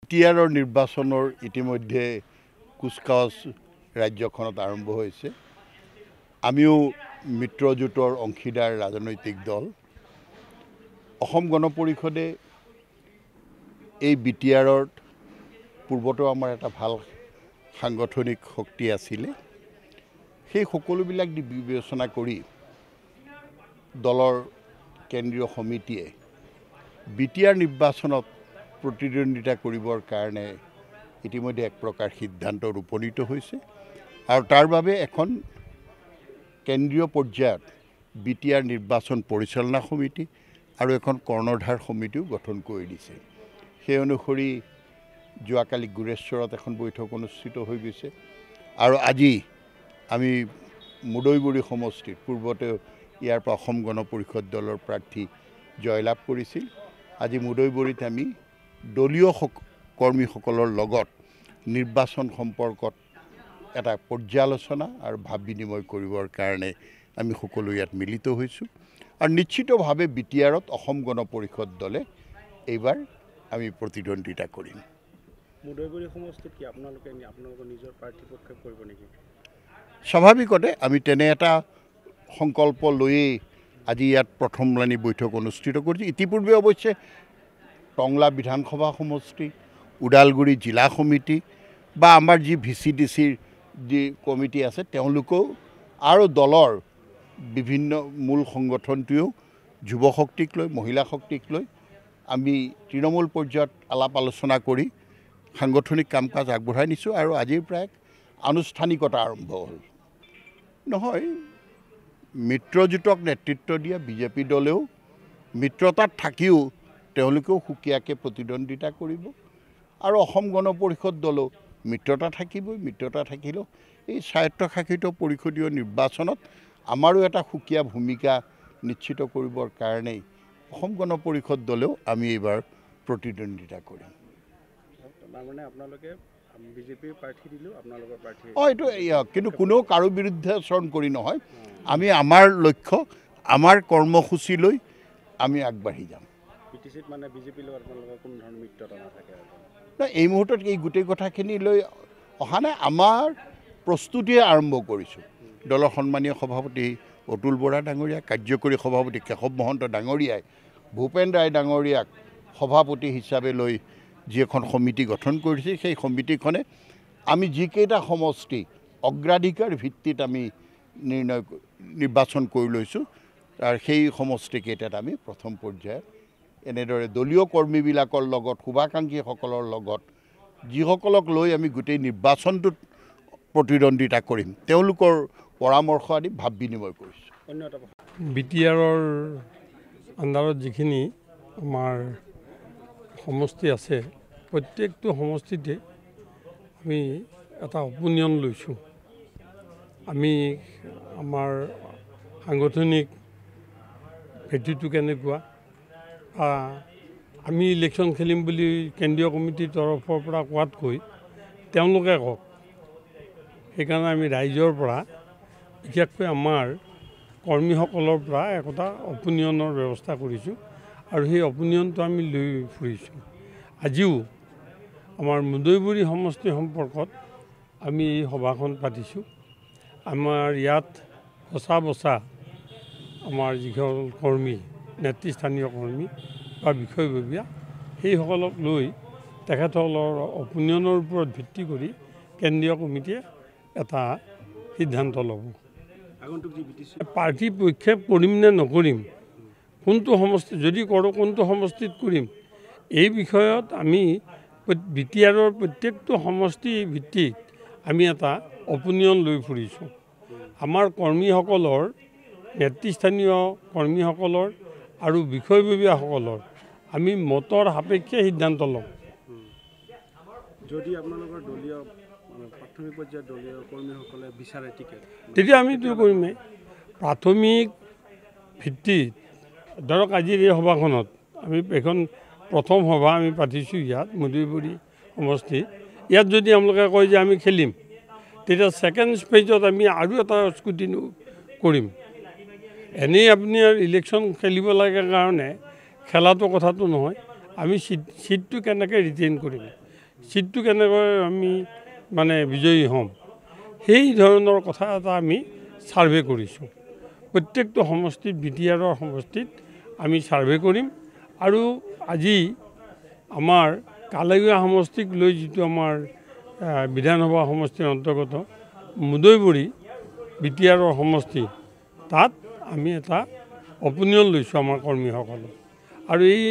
বিটিআৰৰ নিৰ্বাচনৰ ইতিমধ্যে কুচকাৱাজ ৰাজ্যখনত আৰম্ভ হৈছে। আমিও মিত্ৰজোঁটৰ অংশীদাৰ ৰাজনৈতিক দল অসম গণ পৰিষদে এই বিটিআৰত পূৰ্বতো আমাৰ এটা ভাল সাংগঠনিক শক্তি আছিলে। সেই সকলোবিলাক বিবেচনা কৰি দলৰ কেন্দ্ৰীয় সমিতিয়ে বিটিআৰ নিৰ্বাচনত প্ৰতিদ্বন্দ্বিতা কৰিবৰ কাৰণে ইতিমধ্যে এক প্ৰকাৰ সিদ্ধান্তত উপনীত হৈছে আৰু তাৰ বাবে এখন কেন্দ্ৰীয় পৰ্যায়ত বিটিআৰ নিৰ্বাচন পৰিচালনা সমিতি আৰু এখন কৰ্ণধাৰ সমিতিও গঠন কৰি দিছে। সেই অনুসৰি যোৱাকালি গুৰেশ্বৰত এখন বৈঠক অনুষ্ঠিত হৈ গৈছে আৰু আজি আমি মুদৈবুৰী সমষ্টিত পূৰ্বতে ইয়াৰ পৰা অসম গণ পৰিষদ দলৰ প্ৰাৰ্থী জয়লাভ কৰিছিল। আজি মুদৈবুৰীত আমি দলীয় কৰ্মীসকলৰ লগত নিৰ্বাচন সম্পৰ্কত এটা পৰ্যালোচনা আৰু ভাৱ বিনিময় কৰিবৰ কাৰণে আমি সকলো ইয়াত মিলিত হৈছোঁ আৰু নিশ্চিতভাৱে বিটিআৰত অসম গণ পৰিষদ দলে এইবাৰ আমি প্ৰতিদ্বন্দ্বিতা কৰিম। মুদৈবুৰী সমষ্টিত কি আপোনালোকৰ নিজৰ প্ৰাৰ্থী প্ৰক্ষেপ কৰিব নেকি? স্বাভাৱিকতে আমি তেনে এটা সংকল্প লৈয়ে আজি ইয়াত প্ৰথমলানি বৈঠক অনুষ্ঠিত কৰিছোঁ। ইতিপূৰ্বে অৱশ্যে টংলা বিধানসভা সমষ্টি, ওদালগুৰি জিলা সমিতি বা আমাৰ যি VCDCৰ যি কমিটি আছে তেওঁলোকেও আৰু দলৰ বিভিন্ন মূল সংগঠনটোৱেও যুৱ শক্তিক লৈ মহিলা শক্তিক লৈ আমি তৃণমূল পৰ্যায়ত আলাপ আলোচনা কৰি সাংগঠনিক কাম কাজ আগবঢ়াই নিছোঁ আৰু আজিৰ প্ৰায় আনুষ্ঠানিকতা আৰম্ভ হ'ল। নহয়, মিত্ৰজোঁটক নেতৃত্ব দিয়া বিজেপি দলেও মিত্ৰতাত থাকিও তেওঁলোকেও সুকীয়াকৈ প্ৰতিদ্বন্দ্বিতা কৰিব আৰু অসম গণ পৰিষদ দলেও মিত্ৰতা থাকিবই। মিত্ৰতা থাকিলেও এই স্বায়ত্তশাসিত পৰিষদীয় নিৰ্বাচনত আমাৰো এটা সুকীয়া ভূমিকা নিশ্চিত কৰিবৰ কাৰণেই অসম গণ পৰিষদ দলেও আমি এইবাৰ প্ৰতিদ্বন্দ্বিতা কৰিম। মানে আপোনালোকে বিজেপিৰ প্ৰাৰ্থী দিলেও আপোনালোকৰ প্ৰাৰ্থী এইটো কিন্তু কোনেও কাৰো বিৰুদ্ধে আচৰণ কৰি নহয়। আমি আমাৰ লক্ষ্য আমাৰ কৰ্মসূচী লৈ আমি আগবাঢ়ি যাম। পিটিচিত মানে বিজেপিৰ লগত আপোনালোকৰ কোনো ধৰণৰ মিত্ৰতা নাথাকে? এই মুহূৰ্তত এই গোটেই কথাখিনি লৈ অহা নাই। আমাৰ প্ৰস্তুতিয়ে আৰম্ভ কৰিছোঁ। দলৰ সন্মানীয় সভাপতি অতুল বৰা ডাঙৰীয়া, কাৰ্যকৰী সভাপতি কেশৱ মহন্ত ডাঙৰীয়াই ভূপেন ৰায় ডাঙৰীয়াক সভাপতি হিচাপে লৈ যি এখন সমিতি গঠন কৰিছে, সেই সমিতিখনে আমি যিকেইটা সমষ্টি অগ্ৰাধিকাৰ ভিত্তিত আমি নিৰ্বাচন কৰি লৈছোঁ আৰু সেই সমষ্টিকেইটাত আমি প্ৰথম পৰ্যায়ত এনেদৰে দলীয় কৰ্মীবিলাকৰ লগত শুভাকাংক্ষীসকলৰ লগত যিসকলক লৈ আমি গোটেই নিৰ্বাচনটোত প্ৰতিদ্বন্দ্বিতা কৰিম তেওঁলোকৰ পৰামৰ্শ আদি ভাৱ বিনিময় কৰিছোঁ। বিটিআৰৰ আণ্ডাৰত যিখিনি আমাৰ সমষ্টি আছে প্ৰত্যেকটো সমষ্টিতে আমি এটা অপিনিয়ন লৈছোঁ। আমি আমাৰ সাংগঠনিক ভেটিটো কেনেকুৱা, আমি ইলেকশ্যন খেলিম বুলি কেন্দ্ৰীয় কমিটিৰ তৰফৰ পৰা কোৱাতকৈ তেওঁলোকে কওক। সেইকাৰণে আমি ৰাইজৰ পৰা বিশেষকৈ আমাৰ কৰ্মীসকলৰ পৰা একোটা অপিনিয়নৰ ব্যৱস্থা কৰিছোঁ আৰু সেই অপিনিয়নটো আমি লৈ ফুৰিছোঁ। আজিও আমাৰ মুদৈবুৰী সমষ্টি সম্পৰ্কত আমি এই সভাখন পাতিছোঁ। আমাৰ ইয়াত বচা আমাৰ যিসকল কৰ্মী নেতৃস্থানীয় কৰ্মী বা বিষয়ববীয়া সেইসকলক লৈ তেখেতসকলৰ অপিনিয়নৰ ওপৰত ভিত্তি কৰি কেন্দ্ৰীয় কমিটিয়ে এটা সিদ্ধান্ত ল'ব। প্ৰাৰ্থী প্ৰক্ষেপ কৰিম নে নকৰিম, কোনটো সমষ্টি যদি কৰোঁ কোনটো সমষ্টিত কৰিম, এই বিষয়ত আমি বিটিআৰৰ প্ৰত্যেকটো সমষ্টি ভিত্তিত আমি এটা অপিনিয়ন লৈ ফুৰিছোঁ। আমাৰ কৰ্মীসকলৰ নেতৃস্থানীয় কৰ্মীসকলৰ আৰু বিষয়ববীয়াসকলৰ আমি মতৰ সাপেক্ষে সিদ্ধান্ত ল'ম। যদি আপোনালোকৰ দলীয় প্ৰাথমিক পৰ্যায়ৰ দলীয় কৰ্মীসকলে বিচাৰে টিকেট, তেতিয়া আমি এইটো কৰিমেই। প্ৰাথমিক ভিত্তিত ধৰক আজিৰ এই সভাখনত আমি এখন প্ৰথম সভা আমি পাতিছোঁ ইয়াত মুদৈবুৰী সমষ্টিত। ইয়াত যদি আপোনালোকে কয় যে আমি খেলিম, তেতিয়া ছেকেণ্ড ষ্টেজত আমি আৰু এটা স্কুটিনি কৰিম। এনেই আপুনি ইলেকশ্যন খেলিব লাগে কাৰণে খেলাটো কথাটো নহয়, আমি ছিটটো কেনেকৈ ৰিটেইন কৰিম ছিটটো কেনেকৈ আমি মানে বিজয়ী হ'ম, সেই ধৰণৰ কথা এটা আমি ছাৰ্ভে কৰিছোঁ। প্ৰত্যেকটো সমষ্টিত BTRৰ সমষ্টিত আমি ছাৰ্ভে কৰিম। আৰু আজি আমাৰ কালাইগুৱা সমষ্টিক লৈ যিটো আমাৰ বিধানসভা সমষ্টিৰ অন্তৰ্গত মুদৈবৰী BTRৰ সমষ্টি, তাত আমি এটা অপিনিয়ন লৈছোঁ আমাৰ কৰ্মীসকলে। আৰু এই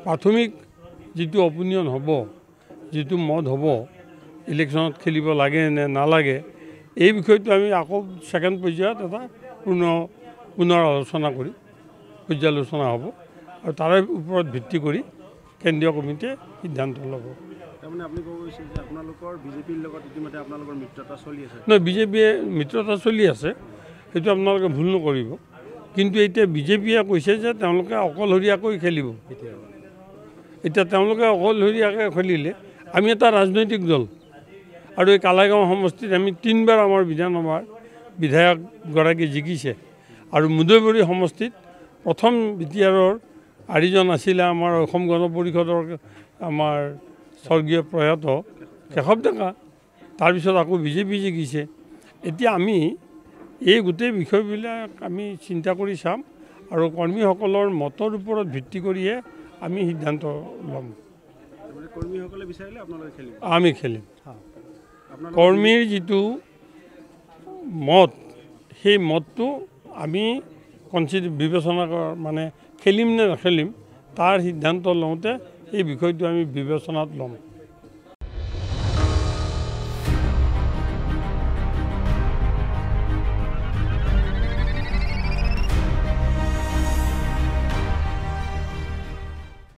প্ৰাথমিক যিটো অপিনিয়ন হ'ব, যিটো মত হ'ব ইলেকশ্যনত খেলিব লাগে নে নালাগে, এই বিষয়টো আমি আকৌ ছেকেণ্ড পৰ্যায়ত এটা পুনৰ আলোচনা কৰি পৰ্যালোচনা হ'ব আৰু তাৰে ওপৰত ভিত্তি কৰি কেন্দ্ৰীয় কমিটিয়ে সিদ্ধান্ত ল'ব। তাৰমানে আপুনি ক'ব গৈছে যে আপোনালোকৰ বিজেপিৰ লগত ইতিমধ্যে আপোনালোকৰ মিত্ৰতা চলি আছে। নহয়, বিজেপিয়ে মিত্ৰতা চলি আছে, সেইটো আপোনালোকে ভুল নকৰিব। কিন্তু এতিয়া বিজেপিয়ে কৈছে যে তেওঁলোকে অকলশৰীয়াকৈ খেলিব। এতিয়া তেওঁলোকে অকলশৰীয়াকৈ খেলিলে আমি এটা ৰাজনৈতিক দল, আৰু এই কালাইগাঁও সমষ্টিত আমি 3বাৰ আমাৰ বিধানসভাৰ বিধায়কগৰাকী জিকিছে। আৰু মুদৈবৰী সমষ্টিত প্ৰথম BTRৰ আৰিজন আছিলে আমাৰ অসম গণ পৰিষদৰ আমাৰ স্বৰ্গীয় প্ৰয়াত কেশৱ ডেকা, তাৰপিছত আকৌ বিজেপি জিকিছে। এতিয়া আমি এই গোটেই বিষয়বিলাক আমি চিন্তা কৰি চাম আৰু কৰ্মীসকলৰ মতৰ ওপৰত ভিত্তি কৰিয়ে আমি সিদ্ধান্ত ল'ম। কৰ্মীসকলে বিচাৰিলে আপোনালোকে খেলিব? আমি খেলিম। কৰ্মীৰ যিটো মত, সেই মতটো আমি বিবেচনা মানে খেলিম নে নেখেলিম তাৰ সিদ্ধান্ত লওঁতে এই বিষয়টো আমি বিবেচনাত ল'ম।